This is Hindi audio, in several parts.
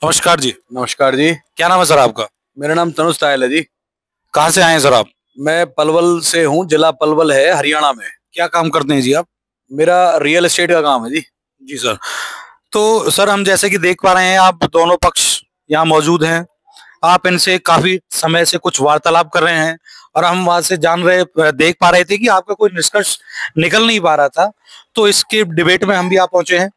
नमस्कार जी। नमस्कार जी। क्या नाम है सर आपका? मेरा नाम तनुज तायल है जी। कहाँ से आए हैं सर आप? मैं पलवल से हूँ, जिला पलवल है हरियाणा में। क्या काम करते हैं जी आप? मेरा रियल एस्टेट का काम है जी। जी सर। तो सर हम जैसे कि देख पा रहे हैं आप दोनों पक्ष यहाँ मौजूद हैं। आप इनसे काफी समय से कुछ वार्तालाप कर रहे हैं और हम वहां से देख पा रहे थे कि आपका कोई निष्कर्ष निकल नहीं पा रहा था। तो इसके डिबेट में हम भी आप पहुंचे हैं।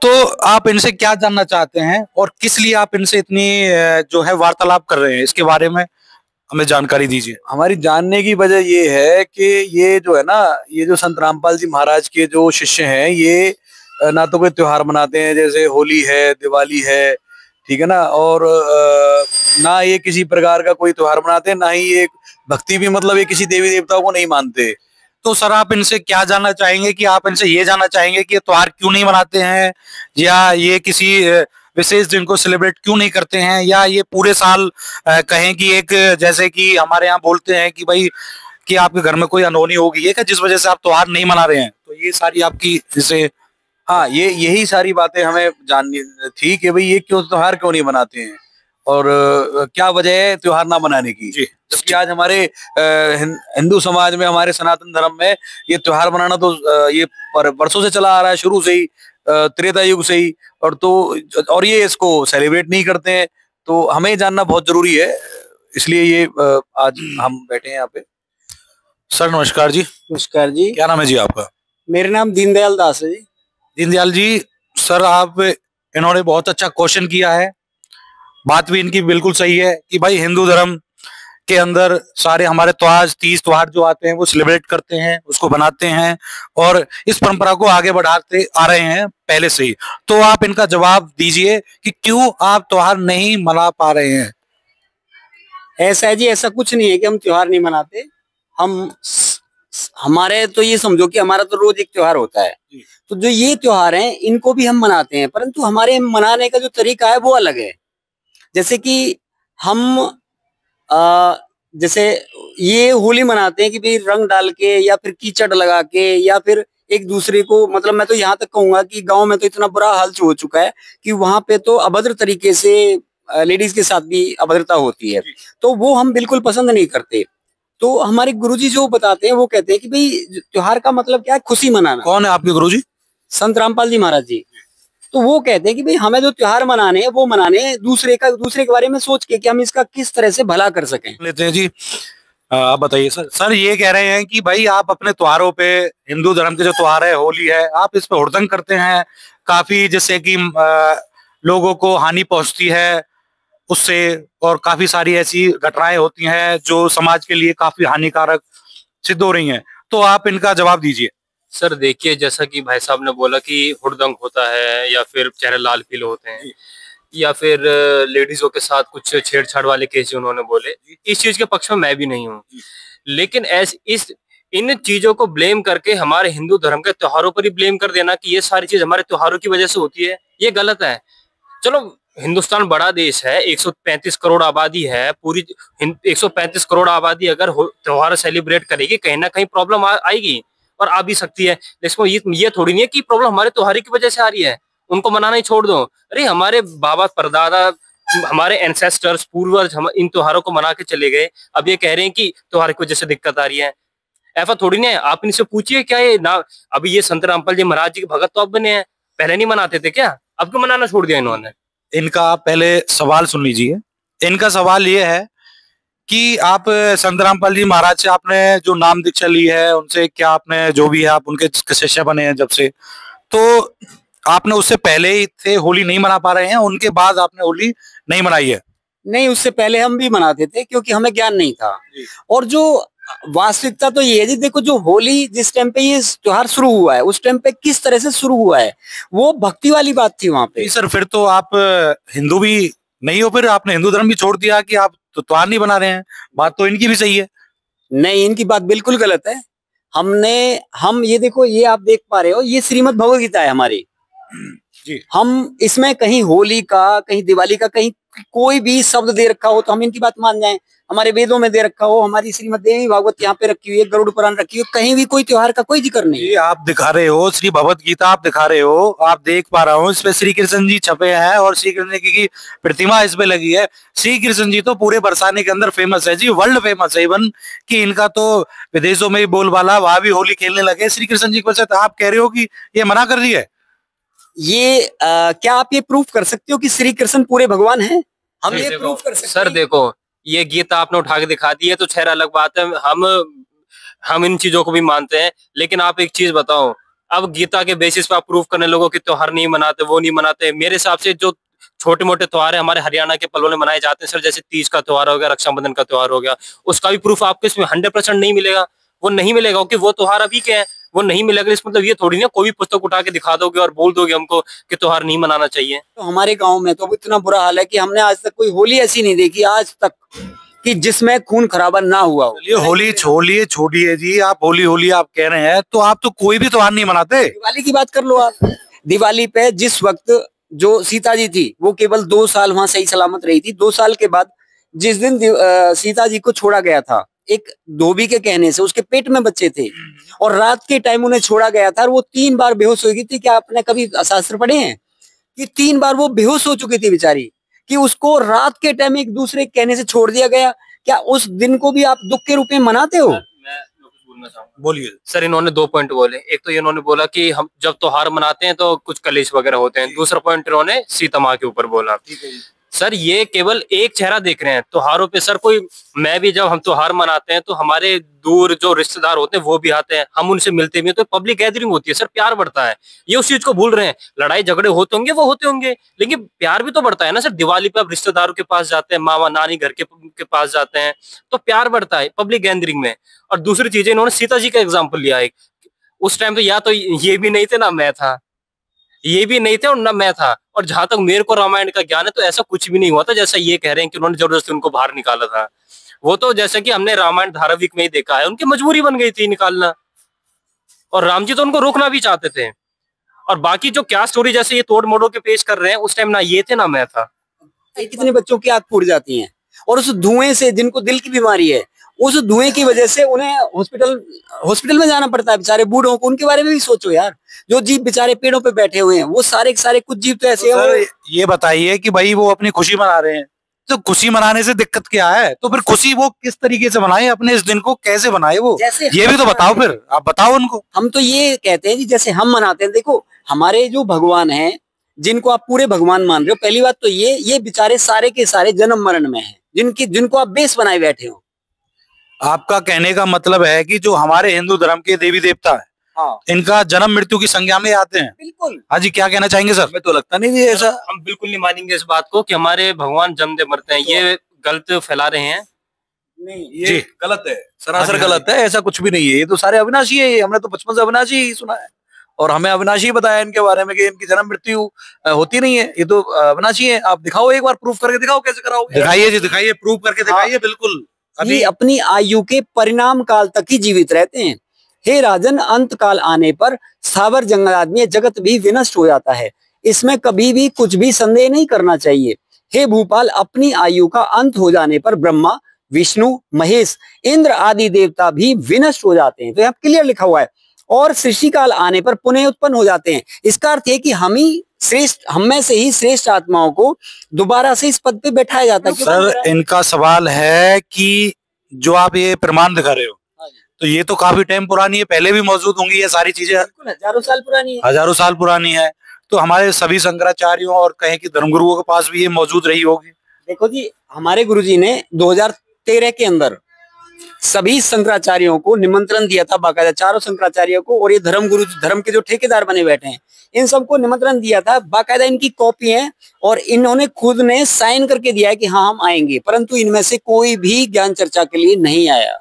तो आप इनसे क्या जानना चाहते हैं और किस लिए आप इनसे इतनी जो है वार्तालाप कर रहे हैं, इसके बारे में हमें जानकारी दीजिए। हमारी जानने की वजह ये है कि ये जो है ना, ये जो संत रामपाल जी महाराज के जो शिष्य हैं, ये ना तो कोई त्योहार मनाते हैं, जैसे होली है, दिवाली है, ठीक है ना, और ना ये किसी प्रकार का कोई त्योहार मनाते हैं, ना ही ये भक्ति भी, मतलब ये किसी देवी देवताओं को नहीं मानते। तो सर आप इनसे क्या जानना चाहेंगे कि आप इनसे ये जानना चाहेंगे कि ये त्योहार क्यों नहीं मनाते हैं, या ये किसी विशेष दिन को सेलिब्रेट क्यों नहीं करते हैं, या ये पूरे साल कहें कि एक जैसे कि हमारे यहाँ बोलते हैं कि भाई कि आपके घर में कोई अनहोनी हो गई है क्या जिस वजह से आप त्योहार नहीं मना रहे हैं। तो ये सारी आपकी जैसे हाँ, ये यही सारी बातें हमें जाननी थी कि भाई ये क्यों त्योहार क्यों नहीं मनाते हैं, और क्या वजह है त्योहार ना मनाने की। जी जबकि आज हमारे हिंदू समाज में, हमारे सनातन धर्म में ये त्योहार मनाना तो ये वर्षों से चला आ रहा है, शुरू से ही, त्रेता युग से ही। और ये इसको सेलिब्रेट नहीं करते हैं, तो हमें जानना बहुत जरूरी है। इसलिए ये आज हम बैठे हैं यहाँ पे। सर नमस्कार जी। नमस्कार जी। क्या नाम है जी आपका? मेरा नाम दीनदयाल दास है जी। दीनदयाल जी, सर आप इन्होंने बहुत अच्छा क्वेश्चन किया है। बात भी इनकी बिल्कुल सही है कि भाई हिंदू धर्म के अंदर सारे हमारे तीज त्योहार जो आते हैं वो सेलिब्रेट करते हैं, उसको बनाते हैं और इस परंपरा को आगे बढ़ाते आ रहे हैं पहले से ही। तो आप इनका जवाब दीजिए कि क्यों आप त्योहार नहीं मना पा रहे हैं। ऐसा है जी, ऐसा कुछ नहीं है कि हम त्योहार नहीं मनाते। हम हमारे तो ये समझो कि हमारा तो रोज एक त्योहार होता है, तो जो ये त्योहार हैं इनको भी हम मनाते हैं, परंतु हमारे मनाने का जो तरीका है वो अलग है। जैसे कि हम जैसे ये होली मनाते हैं कि भाई रंग डाल के या फिर कीचड़ लगा के, या फिर एक दूसरे को, मतलब मैं तो यहाँ तक कहूंगा कि गांव में तो इतना बुरा हाल हो चुका है कि वहां पे तो अभद्र तरीके से लेडीज के साथ भी अभद्रता होती है, तो वो हम बिल्कुल पसंद नहीं करते। तो हमारे गुरुजी जो बताते हैं वो कहते हैं कि भाई त्योहार का मतलब क्या है, खुशी मनाना। कौन है आपके गुरुजी? संत रामपाल जी महाराज जी। तो वो कहते हैं कि भाई हमें जो त्योहार मनाने हैं वो मनाने हैं दूसरे के बारे में सोच के कि हम इसका किस तरह से भला कर सकें। लेते हैं जी। आप बताइए सर। सर ये कह रहे हैं कि भाई आप अपने त्योहारों पे, हिंदू धर्म के जो त्योहार है, होली है, आप इस पे हुड़दंग करते हैं काफी, जिससे कि लोगों को हानि पहुंचती है उससे, और काफी सारी ऐसी घटनाएं होती हैं जो समाज के लिए काफी हानिकारक सिद्ध हो रही हैं। तो आप इनका जवाब दीजिए। सर देखिए, जैसा कि भाई साहब ने बोला कि हुड़दंग होता है या फिर चेहरे लाल पीले होते हैं या फिर लेडीजों के साथ कुछ छेड़छाड़ वाले केस जो उन्होंने बोले, इस चीज के पक्ष में मैं भी नहीं हूँ। लेकिन इन चीजों को ब्लेम करके हमारे हिंदू धर्म के त्योहारों पर ही ब्लेम कर देना कि ये सारी चीज हमारे त्योहारों की वजह से होती है, ये गलत है। चलो, हिंदुस्तान बड़ा देश है, 135 करोड़ आबादी है, पूरी 135 करोड़ आबादी अगर त्योहार सेलिब्रेट करेगी, कहीं ना कहीं प्रॉब्लम आएगी और आ भी सकती है। लेकिन ये थोड़ी नहीं है कि प्रॉब्लम हमारे त्योहार की वजह से आ रही है, उनको मनाना ही छोड़ दो। अरे हमारे बाबा परदादा, हमारे एंसेस्टर्स, पूर्वज हम इन त्योहारों को मना के चले गए, अब ये कह रहे हैं कि त्योहार की वजह से दिक्कत आ रही है। ऐसा थोड़ी नहीं है। आप इनसे पूछिए क्या ये ना, अभी ये संत रामपाल जी महाराज जी के भगत तो अब बने हैं, पहले नहीं मनाते थे क्या? अब क्यों मनाना छोड़ दिया इन्होंने? इनका आप पहले सवाल सुन लीजिए। इनका सवाल ये है कि आप संत रामपाल जी महाराज से आपने जो नाम दीक्षा ली है, उनसे क्या आपने जो भी है आप उनके शिष्य बने हैं जब से, तो आपने उससे पहले ही थे होली नहीं मना पा रहे हैं, उनके बाद आपने होली नहीं मनाई है? नहीं, उससे पहले हम भी मनाते थे क्योंकि हमें ज्ञान नहीं था। और जो वास्तविकता तो ये है जी, देखो जो होली जिस टाइम पे ये त्योहार शुरू हुआ है उस टाइम पे किस तरह से शुरू हुआ है, वो भक्ति वाली बात थी वहां पे। सर फिर तो आप हिंदू भी नहीं हो, फिर आपने हिंदू धर्म भी छोड़ दिया कि आप तो त्योहार नहीं बना रहे हैं। बात तो इनकी भी सही है। नहीं, इनकी बात बिल्कुल गलत है। हम ये देखो, ये आप देख पा रहे हो, ये श्रीमद् भगवद गीता है हमारी। जी। हम इसमें कहीं होली का, कहीं दिवाली का, कहीं कोई भी शब्द दे रखा हो तो हम इनकी बात मान जाएं। हमारे वेदों में दे रखा हो, हमारी श्रीमद् देवी भागवत यहाँ पे रखी हुई है, गरुड़ पुराण रखी हुई है, कहीं भी कोई त्योहार का कोई जिक्र नहीं है। ये आप दिखा रहे हो, श्री भगवत गीता आप दिखा रहे हो, आप देख पा रहा हूँ इस पे श्री कृष्ण जी छपे हैं और श्री कृष्ण जी की प्रतिमा इस पे लगी है। श्री कृष्ण जी तो पूरे बरसाने के अंदर फेमस है जी, वर्ल्ड फेमस है इवन, कि इनका तो विदेशों में भी बोलबाला, वहां भी होली खेलने लगे श्री कृष्ण जी को। तो आप कह रहे हो कि ये मना कर रही है? ये क्या आप ये प्रूफ कर सकते हो कि श्री कृष्ण पूरे भगवान हैं? हम ये प्रूफ कर सकते सर हैं? देखो, ये गीता आपने उठा के दिखा दी है तो खैर अलग बात है, हम इन चीजों को भी मानते हैं, लेकिन आप एक चीज बताओ, अब गीता के बेसिस पर आप प्रूफ करने लोगों के त्योहार नहीं मनाते, वो नहीं मनाते। मेरे हिसाब से जो छोटे मोटे त्योहार है हमारे हरियाणा के पलों में मनाए जाते हैं सर, जैसे तीज का त्योहार हो गया, रक्षाबंधन का त्योहार हो गया, उसका भी प्रूफ आपको इसमें 100% नहीं मिलेगा। वो नहीं मिलेगा क्योंकि वो त्योहार अभी के हैं, वो नहीं मिलेगा। इस मतलब ये थोड़ी ना कोई भी पुस्तक उठा के दिखा दोगे और बोल दोगे हमको कि त्योहार नहीं मनाना चाहिए। तो हमारे गांव में तो इतना बुरा हाल है कि हमने आज तक कोई होली ऐसी नहीं देखी आज तक कि जिसमें खून खराबा ना हुआ हो। ये होली छोड़िए जी, आप होली होली आप कह रहे हैं, तो आप तो कोई भी त्योहार नहीं मनाते। दिवाली की बात कर लो आप। दिवाली पे जिस वक्त जो सीता जी थी वो केवल 2 साल वहां सही सलामत रही थी। 2 साल के बाद जिस दिन सीता जी को छोड़ा गया था, एक धोबी के कहने से, उसके पेट में बच्चे थे और रात के टाइम उन्हें छोड़ा गया था और वो 3 बार बेहोश हो गई थी। क्या आपने कभी शास्त्र पढ़े हैं कि 3 बार वो बेहोश हो चुकी थी बेचारी, कि उसको रात के टाइम एक दूसरे के कहने से छोड़ दिया गया? क्या उस दिन को भी आप दुख के रूप में मनाते हो? मैं कुछ बोलना चाहूंगा। बोलिए सर, इन्होंने 2 पॉइंट बोले। एक तो इन्होंने बोला कि हम जब त्योहार मनाते हैं तो कुछ कलेश वगैरह होते हैं। दूसरा पॉइंट इन्होंने सीता माँ के ऊपर बोला। सर ये केवल एक चेहरा देख रहे हैं त्योहारों पे। सर कोई, मैं भी जब हम त्योहार मनाते हैं तो हमारे दूर जो रिश्तेदार होते हैं वो भी आते हैं, हम उनसे मिलते भी हैं, तो पब्लिक गैदरिंग होती है सर, प्यार बढ़ता है। ये उस चीज को भूल रहे हैं। लड़ाई झगड़े होते होंगे, वो होते होंगे, लेकिन प्यार भी तो बढ़ता है ना सर। दिवाली पे आप रिश्तेदारों के पास जाते हैं, मामा नानी घर के पास जाते हैं, तो प्यार बढ़ता है पब्लिक गैदरिंग में। और दूसरी चीज, इन्होंने सीता जी का एग्जाम्पल लिया एक। उस टाइम तो या तो ये भी नहीं थे ना मैं था, ये भी नहीं थे और ना मैं था। और जहां तक मेरे को रामायण का ज्ञान है तो ऐसा कुछ भी नहीं हुआ था जैसा ये कह रहे हैं कि उन्होंने जबरदस्ती उनको बाहर निकाला था। वो तो जैसा कि हमने रामायण धारावाहिक में ही देखा है, उनकी मजबूरी बन गई थी निकालना, और राम जी तो उनको रोकना भी चाहते थे। और बाकी जो क्या स्टोरी जैसे ये तोड़ मोड़ों के पेश कर रहे हैं, उस टाइम ना ये थे ना मैं था। कितने बच्चों की आंख फूट जाती है और उस धुएं से, जिनको दिल की बीमारी है, उस धुएं की वजह से उन्हें हॉस्पिटल में जाना पड़ता है बेचारे बूढ़ों को। उनके बारे में भी सोचो यार, जो जीव बेचारे पेड़ों पे बैठे हुए हैं, वो सारे के सारे कुछ जीव तो ऐसे हैं। सर ये बताइए कि भाई वो अपनी खुशी मना रहे हैं, तो खुशी मनाने से दिक्कत क्या है? तो फिर खुशी वो किस तरीके से मनाए, अपने इस दिन को कैसे बनाए वो, जैसे ये भी तो बताओ। फिर आप बताओ उनको। हम तो ये कहते हैं जी, जैसे हम मनाते हैं। देखो हमारे जो भगवान हैं, जिनको आप पूरे भगवान मान रहे हो, पहली बात तो ये बेचारे सारे के सारे जन्म मरण में हैं, जिनको आप बेस बनाए बैठे हो। आपका कहने का मतलब है कि जो हमारे हिंदू धर्म के देवी देवता है, हाँ इनका जन्म मृत्यु की संज्ञा में आते हैं? बिल्कुल। हाँ जी, क्या कहना चाहेंगे सर? हमें तो लगता नहीं जी ऐसा। हम बिल्कुल नहीं मानेंगे इस बात को कि हमारे भगवान जन्मते मरते हैं। ये गलत फैला रहे हैं। नहीं, ये गलत है, सरासर गलत है। ऐसा कुछ भी नहीं है। ये तो सारे अविनाशी है। हमने तो बचपन से अविनाशी ही सुना है और हमें अविनाशी बताया इनके बारे में कि इनकी जन्म मृत्यु होती नहीं है। ये तो अविनाशी है। आप दिखाओ, एक बार प्रूफ करके दिखाओ। कैसे कराओगे? दिखाइए जी, दिखाइए, प्रूव करके दिखाइए। बिल्कुल। ये अपनी आयु के परिणाम काल तक ही जीवित रहते हैं। हे राजन, अंत काल आने पर स्थावर जंगलाद में जगत भी विनष्ट हो जाता है। इसमें कभी भी कुछ भी संदेह नहीं करना चाहिए। हे भूपाल, अपनी आयु का अंत हो जाने पर ब्रह्मा, विष्णु, महेश, इंद्र आदि देवता भी विनष्ट हो जाते हैं। तो यहाँ क्लियर लिखा हुआ है। और सृष्टि काल आने पर पुनः उत्पन्न हो जाते हैं। इसका अर्थ है कि हम में से ही श्रेष्ठ आत्माओं को दोबारा से इस पद पे बैठाया जाता है। सर इनका सवाल है कि जो आप ये प्रमाण दिखा रहे हो, तो ये तो काफी टाइम पुरानी है, पहले भी मौजूद होंगी ये सारी चीजें? हजारों साल पुरानी है। हजारों साल पुरानी है। तो हमारे सभी शंकराचार्यों और कहें कि धर्मगुरुओं के पास भी ये मौजूद रही होगी। देखो जी, हमारे गुरुजी ने 2013 के अंदर सभी शंकराचार्यों को निमंत्रण दिया था, बाकायदा चारों शंकराचार्यों को। और ये धर्म के जो ठेकेदार बने बैठे हैं, इन सबको निमंत्रण दिया था। बाकायदा इनकी कॉपी है और इन्होंने खुद ने साइन करके दिया है कि हाँ हम आएंगे। परंतु इनमें से कोई भी ज्ञान चर्चा के लिए नहीं आया।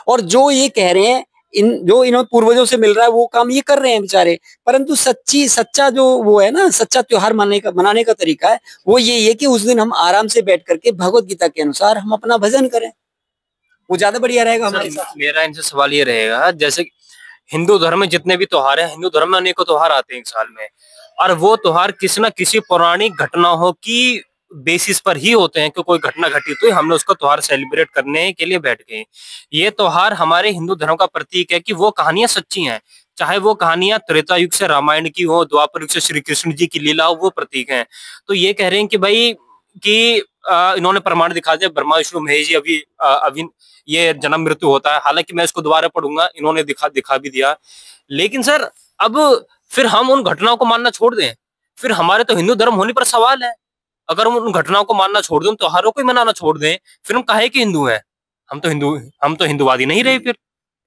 और जो ये कह रहे हैं, जो इन्होंने पूर्वजों से मिल रहा है, वो काम ये कर रहे हैं बेचारे। परंतु सच्चा जो वो है ना, सच्चा त्योहार मनाने का तरीका है, वो ये है कि उस दिन हम आराम से बैठ करके भगवत गीता के अनुसार हम अपना भजन करें। वो ज्यादा बढ़िया रहेगा हमारे साथ। मेरा इनसे सवाल ये रहेगा, जैसे हिंदू धर्म में जितने भी त्योहार हैं, हिंदू धर्म में अनेकों त्योहार आते हैं एक साल में, और वो त्योहार किसी न किसी पौराणिक घटनाओं की बेसिस पर ही होते हैं कि कोई घटना घटी तो हमने उसको त्योहार सेलिब्रेट करने के लिए बैठ गए। ये त्योहार हमारे हिंदू धर्म का प्रतीक है कि वो कहानियां सच्ची हैं, चाहे वो कहानियां त्रेता युग से रामायण की हो, द्वापर युग से श्री कृष्ण जी की लीला हो, वो प्रतीक हैं। तो ये कह रहे हैं कि भाई कि इन्होंने प्रमाण दिखा दिया, ब्रह्मा विष्णु महेश जी अभी ये जन्म मृत्यु होता है। हालांकि मैं इसको दोबारा पढ़ूंगा, इन्होंने दिखा भी दिया। लेकिन सर अब फिर हम उन घटनाओं को मानना छोड़ दें, फिर हमारे तो हिंदू धर्म होने पर सवाल है। अगर हम उन घटनाओं को मानना छोड़ दें, त्योहारों को ही मनाना छोड़ दें, फिर हम काहे के हिंदू हैं? हम तो हिंदूवादी नहीं रहे फिर।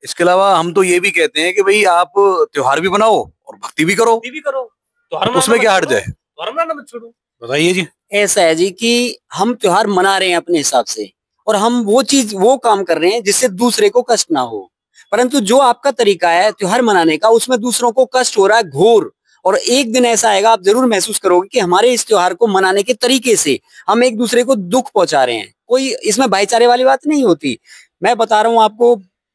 इसके अलावा हम तो ये भी कहते हैं कि भाई आप त्योहार भी बनाओ और भक्ति भी करो, त्योहार उसमें क्या हर्ज है? त्योहार मनाना मत छोड़ो। बताइए जी। ऐसा है जी कि हम त्योहार मना रहे हैं अपने हिसाब से, और हम वो काम कर रहे हैं जिससे दूसरे को कष्ट ना हो। परंतु जो आपका तरीका है त्योहार मनाने का, उसमें दूसरों को कष्ट हो रहा है घोर। और एक दिन ऐसा आएगा, आप जरूर महसूस करोगे कि हमारे इस त्योहार को मनाने के तरीके से हम एक दूसरे को दुख पहुंचा रहे हैं। कोई इसमें भाईचारे वाली बात नहीं होती। मैं बता रहा हूँ आपको,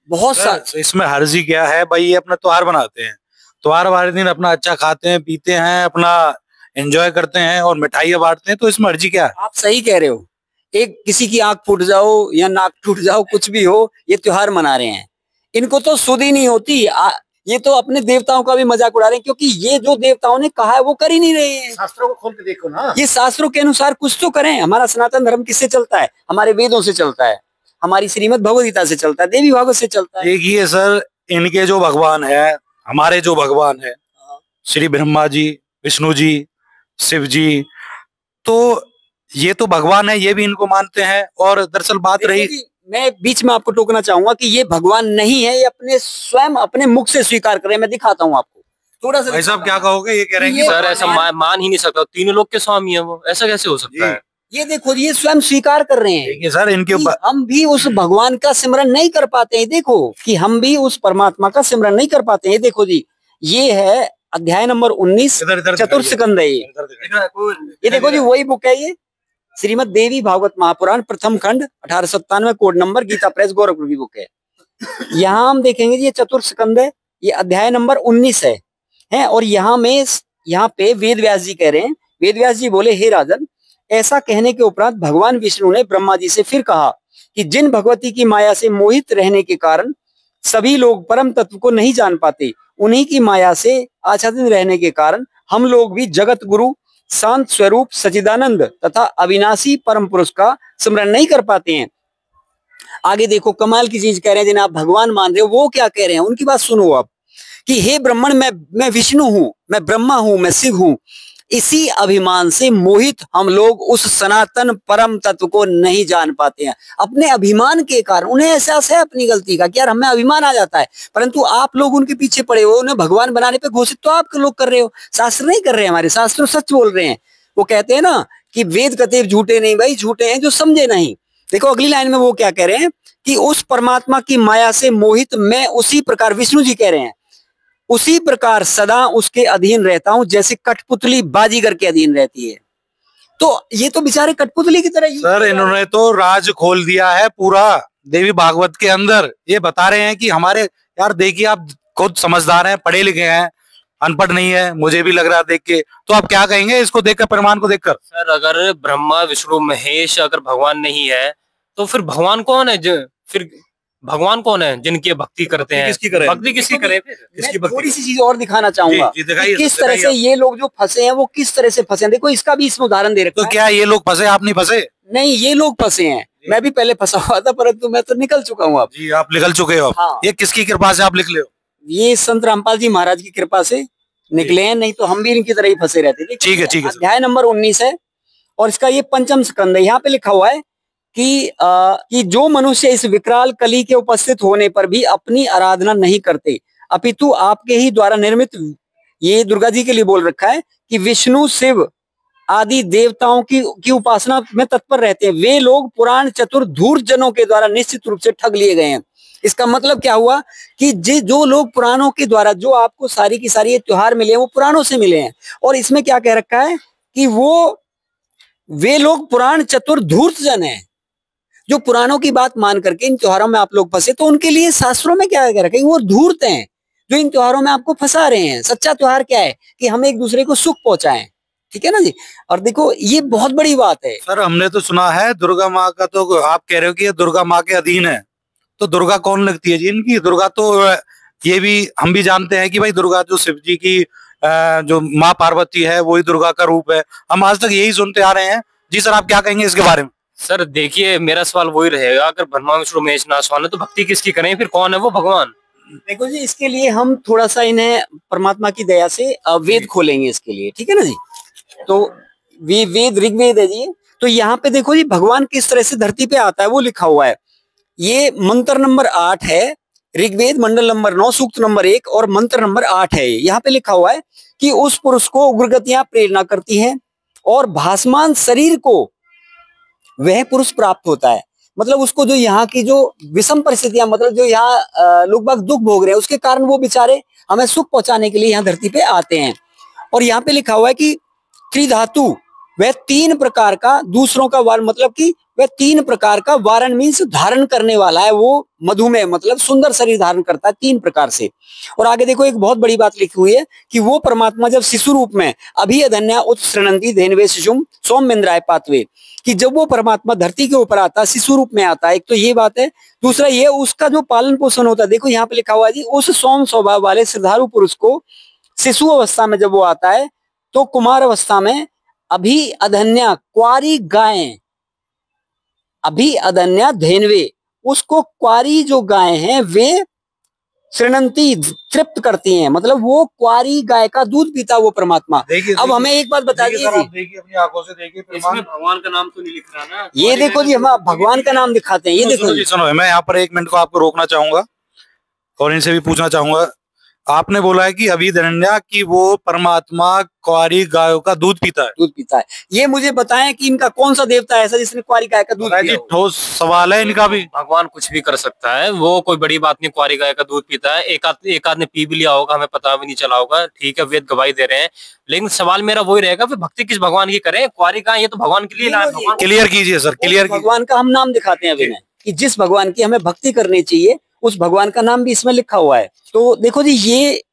बहुत इसमें हर्जी क्या है भाई? ये अपना त्योहार बनाते हैं, त्योहार वाले दिन अपना अच्छा खाते हैं, पीते हैं, अपना एंजॉय करते हैं और मिठाइयां बांटते हैं, तो इसमें हर्जी क्या है? आप सही कह रहे हो। एक किसी की आंख फूट जाओ या नाक टूट जाओ, कुछ भी हो, ये त्योहार मना रहे हैं। इनको तो सुध ही नहीं होती। ये तो अपने देवताओं का भी मजाक उड़ा रहे हैं, क्योंकि ये जो देवताओं ने कहा है वो कर ही नहीं रहे हैं। शास्त्रों को खोल के देखो ना, ये शास्त्रों के अनुसार कुछ तो करें। हमारा सनातन धर्म किससे चलता है? हमारे वेदों से चलता है, हमारी श्रीमद् भगवद गीता से चलता है, देवी भागवत से चलता है। देखिए सर, इनके जो भगवान है, हमारे जो भगवान है, श्री ब्रह्मा जी, विष्णु जी, शिव जी, तो ये तो भगवान है, ये भी इनको मानते हैं। और दरअसल बात रही, मैं बीच में आपको टोकना चाहूंगा कि ये भगवान नहीं है, ये अपने स्वयं अपने मुख से स्वीकार कर रहे हैं। मैं दिखाता हूँ आपको थोड़ा सा। भाई साहब क्या कहोगे? ये कह रहे हैं कि सर ऐसा मान ही नहीं सकता, तीनों लोग के स्वामी है वो, ऐसा कैसे हो सकता है? ये देखो, ये स्वयं स्वीकार कर रहे हैं। देखिए सर, इनके हम भी उस भगवान का सिमरन नहीं कर पाते हैं। देखो कि हम भी उस परमात्मा का सिमरन नहीं कर पाते हैं। देखो जी, ये है अध्याय नंबर 19, चतुर्स्कंध है ये देखो जी, वही बुक है ये, श्रीमद् देवी भागवत महापुराण प्रथम खंड 1897 कोड नंबर, गीता प्रेस गोरखपुर की बुक है। यहाँ हम देखेंगे ये चतुर्स्कंध है, ये अध्याय नंबर 19 है। और यहाँ पे वेद व्यास जी कह रहे हैं, वेद व्यास जी बोले, हे राजन, ऐसा कहने के उपरांत भगवान विष्णु ने ब्रह्मा जी से फिर कहा कि जिन भगवती की माया से मोहित रहने के कारण सभी लोग परम तत्व को नहीं जान पाते, उन्हीं की माया से आच्छादित रहने के कारण हम लोग भी जगत गुरु, शांत स्वरूप, सचिदानंद तथा अविनाशी परम पुरुष का स्मरण नहीं कर पाते हैं। आगे देखो, कमाल की चीज कह रहे हैं। जिन्हें आप भगवान मान रहे हो, वो क्या कह रहे हैं, उनकी बात सुनो आप, कि हे ब्राह्मण, मैं विष्णु हूं, मैं ब्रह्मा हूं, मैं शिव हूं। इसी अभिमान से मोहित हम लोग उस सनातन परम तत्व को नहीं जान पाते हैं। अपने अभिमान के कारण उन्हें एहसास है अपनी गलती का कि यार हमें अभिमान आ जाता है, परंतु आप लोग उनके पीछे पड़े हो, उन्हें भगवान बनाने पे घोषित तो आप लोग कर रहे हो, शास्त्र नहीं कर रहे हैं। हमारे शास्त्र सच बोल रहे हैं। वो कहते हैं ना कि वेद कतेव झूठे नहीं भाई, झूठे हैं जो समझे नहीं। देखो अगली लाइन में वो क्या कह रहे हैं कि उस परमात्मा की माया से मोहित मैं उसी प्रकार, विष्णु जी कह रहे हैं, उसी प्रकार सदा उसके अधीन रहता हूं जैसे कठपुतली बाजीगर के अधीन रहती है। तो ये तो बेचारे कठपुतली की तरह ही। सर इन्होंने तो राज खोल दिया है पूरा देवी भागवत के अंदर। ये बता रहे हैं कि हमारे, यार देखिए आप खुद समझदार हैं, पढ़े लिखे हैं, अनपढ़ नहीं है, मुझे भी लग रहा है देख के। तो आप क्या कहेंगे इसको देखकर, प्रमाण को देखकर? सर अगर ब्रह्मा विष्णु महेश अगर भगवान नहीं है तो फिर भगवान कौन है? फिर भगवान कौन है जिनकी भक्ति करते हैं? किसकी करें? भक्ति किसकी करें? थोड़ी सी चीज और दिखाना चाहूंगा किस तरह से ये लोग जो फंसे हैं वो किस तरह से फंसे हैं। देखो इसका भी इसमें उदाहरण दे रखा है। तो क्या ये लोग फंसे, आप नहीं फंसे? नहीं, ये लोग फंसे हैं। मैं भी पहले फंसा हुआ था, परंतु मैं तो निकल चुका हूँ अब। जी आप निकल चुके हो। हाँ। ये किसकी कृपा से आप निकले हो? ये संत रामपाल जी महाराज की कृपा से निकले हैं, नहीं तो हम भी इनकी तरह ही फंसे रहते थे। ठीक है, ठीक है। अध्याय नंबर 19 है और इसका ये पंचम स्कंद है। यहाँ पे लिखा हुआ है कि जो मनुष्य इस विकराल कली के उपस्थित होने पर भी अपनी आराधना नहीं करते, अपितु आपके ही द्वारा निर्मित, ये दुर्गा जी के लिए बोल रखा है कि विष्णु शिव आदि देवताओं की उपासना में तत्पर रहते हैं, वे लोग पुराण चतुर धूर्त जनों के द्वारा निश्चित रूप से ठग लिए गए हैं। इसका मतलब क्या हुआ कि जो लोग पुराणों के द्वारा, जो आपको सारी की सारी ये त्योहार मिले हैं वो पुराणों से मिले हैं। और इसमें क्या कह रखा है कि वे लोग पुराण चतुर धूर्त जन हैं, जो पुराणों की बात मान करके इन त्योहारों में आप लोग फंसे। तो उनके लिए शास्त्रों में क्या कह रखा है, वो धूर्त हैं। जो इन त्योहारों में आपको फंसा रहे हैं। सच्चा त्योहार क्या है कि हम एक दूसरे को सुख पहुंचाएं, ठीक है ना जी। और देखो ये बहुत बड़ी बात है। सर हमने तो सुना है दुर्गा माँ का, तो आप कह रहे हो कि ये दुर्गा माँ के अधीन है, तो दुर्गा कौन लगती है जी इनकी? दुर्गा तो ये भी हम भी जानते हैं कि भाई दुर्गा जो शिव जी की जो माँ पार्वती है वही दुर्गा का रूप है। हम आज तक यही सुनते आ रहे हैं। जी सर, आप क्या कहेंगे इसके बारे में? सर देखिए, मेरा सवाल वही रहेगा, अगर ब्रह्मा विष्णु महेश नासवान है तो भक्ति किसकी करें, फिर कौन है वो भगवान? देखो जी, इसके लिए हम थोड़ा सा इन्हें परमात्मा की दया से वेद खोलेंगे इसके लिए, ठीक है ना जी। तो वेद ऋग्वेद है जी। तो यहाँ पे देखो जी भगवान किस तरह से धरती पे आता है वो लिखा हुआ है। ये मंत्र नंबर 8 है, ऋग्वेद मंडल नंबर 9 सूक्त नंबर 1 और मंत्र नंबर 8 है। यहाँ पे लिखा हुआ है कि उस पुरुष को उग्रगतियां प्रेरणा करती हैं और भासमान शरीर को वह पुरुष प्राप्त होता है। मतलब उसको जो यहाँ की जो विषम परिस्थितियां, मतलब जो यहाँ लोग बाग दुख भोग रहे हैं उसके कारण वो बेचारे हमें सुख पहुंचाने के लिए यहाँ धरती पे आते हैं। और यहाँ पे लिखा हुआ है कि त्रिधातु वह 3 प्रकार का दूसरों का वार, मतलब कि वह 3 प्रकार का वारण मीन्स धारण करने वाला है। वो मधुमेह मतलब सुंदर शरीर धारण करता है 3 प्रकार से। और आगे देखो एक बहुत बड़ी बात लिखी हुई है कि वो परमात्मा जब शिशु रूप में अभी अधन्या उत्सृणंती धेनवे शिशुम सौम्येन्द्राय पातवे, कि जब वो परमात्मा धरती के ऊपर आता है शिशु रूप में आता है, एक तो ये बात है। दूसरा ये उसका जो पालन पोषण होता है, देखो यहाँ पे लिखा हुआ है जी, उस सौम्य स्वभाव वाले श्रद्धालु पुरुष को शिशु अवस्था में जब वो आता है तो कुमार अवस्था में अभी अधन्या क्वारी गाय, अभी अधन्या धेनवे, उसको क्वारी जो गाय हैं वे श्रीनंती तृप्त करती हैं, मतलब वो क्वारी गाय का दूध पीता वो परमात्मा। अब हमें एक बात बता दीजिए, देखिए अपनी आंखों से देखिए, इसमें भगवान का नाम तो नहीं लिख रहा ना। ये देखो जी, हम भगवान का नाम दिखाते हैं। ये देखो जी, सुनो, मैं यहाँ पर 1 मिनट को आपको रोकना चाहूंगा और इनसे भी पूछना चाहूंगा। आपने बोला है कि अभी धन्या की वो परमात्मा क्वारी गायों का दूध पीता है, दूध पीता है। ये मुझे बताएं कि इनका कौन सा देवता है ऐसा जिसने क्वारी गाय का दूध पिया हो? ठोस सवाल है इनका भी। भगवान कुछ भी कर सकता है, वो कोई बड़ी बात नहीं। क्वारी गाय का दूध पीता है, एक आध ने पी भी लिया होगा, हमें पता भी नहीं चला होगा, ठीक है, वेद गवाही दे रहे हैं। लेकिन सवाल मेरा वही रहेगा, फिर भक्ति किस भगवान की करें? क्वारी गाय ये तो भगवान के लिए ना। क्लियर कीजिए सर, क्लियर। भगवान का हम नाम दिखाते हैं अभी कि जिस भगवान की हमें भक्ति करनी चाहिए उस भगवान का नाम भी इसमें लिखा हुआ है। तो देखो जी, ये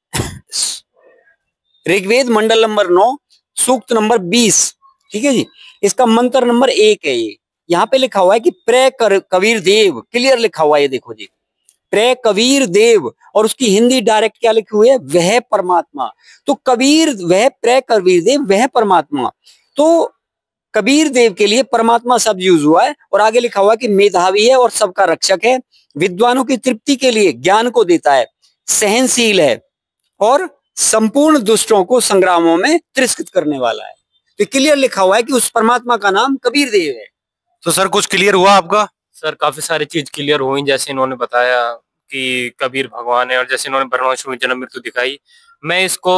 ऋग्वेद मंडल नंबर 9 सूक्त नंबर 20, ठीक है जी, इसका मंत्र नंबर 1 है। ये यहाँ पे लिखा हुआ है कि प्रे कबीर देव, क्लियर लिखा हुआ है, ये देखो जी, प्रे कबीर देव। और उसकी हिंदी डायरेक्ट क्या लिखी हुई है? वह परमात्मा। तो कबीर वह प्रे कबीर देव वह परमात्मा। तो कबीर देव के लिए परमात्मा शब्द यूज हुआ है। और आगे लिखा हुआ है कि मेधावी है और सबका रक्षक है, विद्वानों की तृप्ति के लिए ज्ञान को देता है, सहनशील है और संपूर्ण दुष्टों को संग्रामों में तिरस्कृत करने वाला है। तो क्लियर लिखा हुआ है कि उस परमात्मा का नाम कबीर देव है। तो सर कुछ क्लियर हुआ आपका? सर काफी सारी चीज क्लियर हुई, जैसे इन्होंने बताया कि कबीर भगवान है और जैसे इन्होंने ब्रह्मा विष्णु की जन्म मृत्यु दिखाई। मैं इसको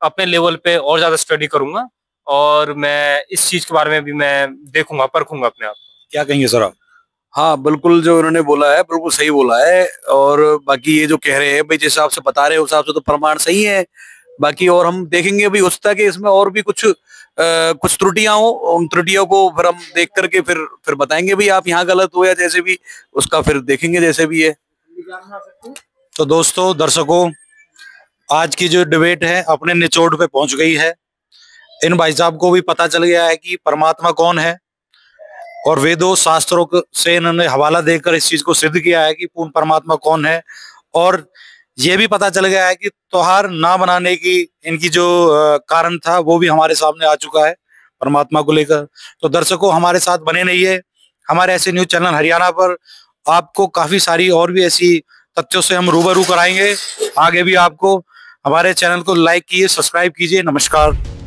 अपने लेवल पे और ज्यादा स्टडी करूंगा और मैं इस चीज के बारे में भी मैं देखूंगा, परखूंगा अपने आप। क्या कहेंगे सर आप? हाँ बिल्कुल, जो उन्होंने बोला है बिल्कुल सही बोला है। और बाकी ये जो कह रहे हैं भाई, जिस हिसाब से बता रहे हैं उस हिसाब से तो प्रमाण सही है। बाकी और हम देखेंगे भी उसका कि इसमें और भी कुछ त्रुटियां हो, उन त्रुटियों को फिर हम देख करके फिर बताएंगे भी आप यहाँ गलत हो या जैसे भी, उसका फिर देखेंगे जैसे भी है। तो दोस्तों, दर्शकों, आज की जो डिबेट है अपने निचोड़ पे पहुंच गई है। इन भाई साहब को भी पता चल गया है कि परमात्मा कौन है और वेदों शास्त्रों से इन्होंने हवाला देकर इस चीज को सिद्ध किया है कि पूर्ण परमात्मा कौन है। और ये भी पता चल गया है कि त्योहार ना बनाने की इनकी जो कारण था वो भी हमारे सामने आ चुका है परमात्मा को लेकर। तो दर्शकों, हमारे साथ बने रहिए। हमारे ऐसे न्यूज चैनल हरियाणा पर आपको काफी सारी और भी ऐसी तथ्यों से हम रूबरू कराएंगे। आगे भी आपको हमारे चैनल को लाइक कीजिए, सब्सक्राइब कीजिए। नमस्कार।